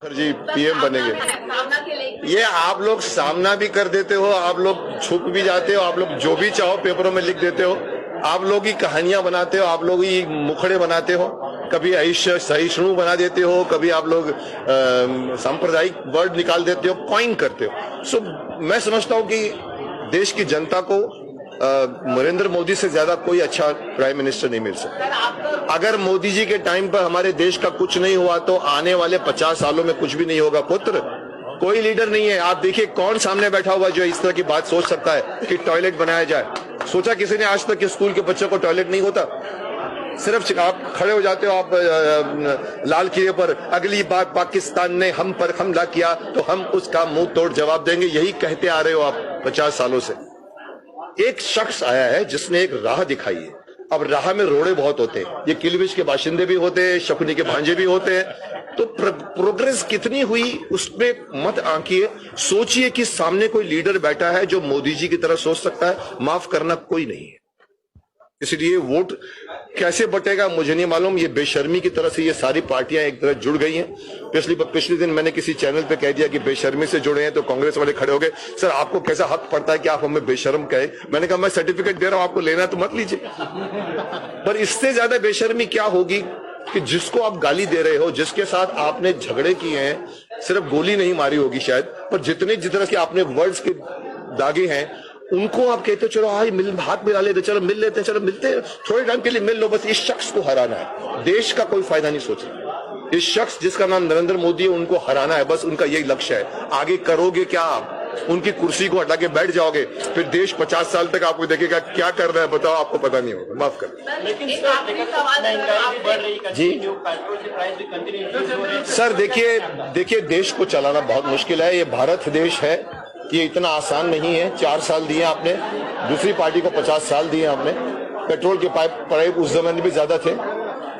जी PM बनेंगे। ये आप लोग सामना भी कर देते हो, आप लोग छुप भी जाते हो, आप लोग जो भी चाहो पेपरों में लिख देते हो, आप लोग ही कहानियां बनाते हो, आप लोग ही मुखड़े बनाते हो, कभी सहिष्णु बना देते हो, कभी आप लोग सांप्रदायिक वर्ड निकाल देते हो, कॉइन करते हो। सो मैं समझता हूं कि देश की जनता को नरेंद्र मोदी से ज्यादा कोई अच्छा प्राइम मिनिस्टर नहीं मिल सकता। अगर मोदी जी के टाइम पर हमारे देश का कुछ नहीं हुआ तो आने वाले 50 सालों में कुछ भी नहीं होगा पुत्र। कोई लीडर नहीं है। आप देखिए कौन सामने बैठा हुआ जो इस तरह की बात सोच सकता है कि टॉयलेट बनाया जाए। सोचा किसी ने आज तक कि स्कूल के बच्चों को टॉयलेट नहीं होता? सिर्फ आप खड़े हो जाते हो आप लाल किले पर, अगली बार पाकिस्तान ने हम पर हमला किया तो हम उसका मुंह तोड़ जवाब देंगे, यही कहते आ रहे हो आप 50 सालों से। एक शख्स आया है जिसने एक राह दिखाई है। अब राह में रोड़े बहुत होते हैं, ये किलबिश के बाशिंदे भी होते हैं, शकुनी के भांजे भी होते हैं, तो प्रोग्रेस कितनी हुई उसमें मत आंकिए। सोचिए कि सामने कोई लीडर बैठा है जो मोदी जी की तरह सोच सकता है, माफ करना कोई नहीं है। इसलिए वोट कैसे बटेगा मुझे नहीं मालूम। ये बेशर्मी की तरह से ये सारी पार्टियां एक तरह जुड़ गई हैं। पिछले दिन मैंने किसी चैनल पे कह दिया कि बेशर्मी से जुड़े हैं, तो कांग्रेस वाले खड़े हो गए, सर आपको कैसा हक पड़ता है कि आप हमें बेशर्म कहे। मैंने कहा मैं सर्टिफिकेट दे रहा हूं, आपको लेना तो मत लीजिए। पर इससे ज्यादा बेशर्मी क्या होगी कि जिसको आप गाली दे रहे हो, जिसके साथ आपने झगड़े किए हैं, सिर्फ गोली नहीं मारी होगी शायद, पर जितने के आपने वर्ड्स के दागे हैं, उनको आप कहते हो चलो हाथ मिला लेते, चलो मिल लेते, चलो मिलते हैं थोड़े टाइम के लिए मिल लो। बस इस शख्स को हराना है, देश का कोई फायदा नहीं सोच रहा। इस शख्स जिसका नाम नरेंद्र मोदी है, उनको हराना है, बस उनका यही लक्ष्य है। आगे करोगे क्या आप? उनकी कुर्सी को हटा के बैठ जाओगे, फिर देश 50 साल तक आपको देखेगा क्या कर रहा है बताओ, आपको पता नहीं होगा। माफ कर। लेकिन जी सर देखिए देश को चलाना बहुत मुश्किल है। ये भारत देश है, ये इतना आसान नहीं है। 4 साल दिए आपने, दूसरी पार्टी को 50 साल दिए आपने। पेट्रोल के पाइप उस जमाने भी ज्यादा थे।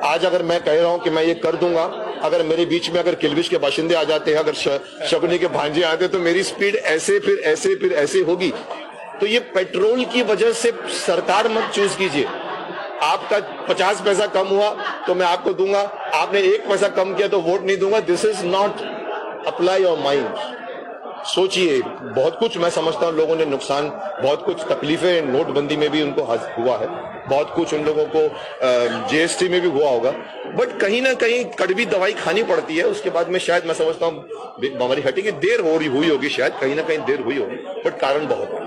आज अगर मैं कह रहा हूं कि मैं ये कर दूंगा, अगर मेरे बीच में अगर किलबिश के बाशिंदे आ जाते हैं, अगर शकुनी के भांजे आते, तो मेरी स्पीड ऐसे फिर ऐसे होगी। तो ये पेट्रोल की वजह से सरकार मत चूज कीजिए। आपका 50 पैसा कम हुआ तो मैं आपको दूंगा, आपने 1 पैसा कम किया तो वोट नहीं दूंगा। This is not apply your mind. सोचिए, बहुत कुछ मैं समझता हूं लोगों ने नुकसान, बहुत कुछ तकलीफें नोटबंदी में भी उनको हुआ है, बहुत कुछ उन लोगों को जीएसटी में भी हुआ होगा, बट कहीं ना कहीं कड़वी दवाई खानी पड़ती है। उसके बाद में शायद मैं समझता हूं बीमारी हटेगी। देर हुई होगी शायद, कहीं ना कहीं देर हुई होगी, बट कारण बहुत है।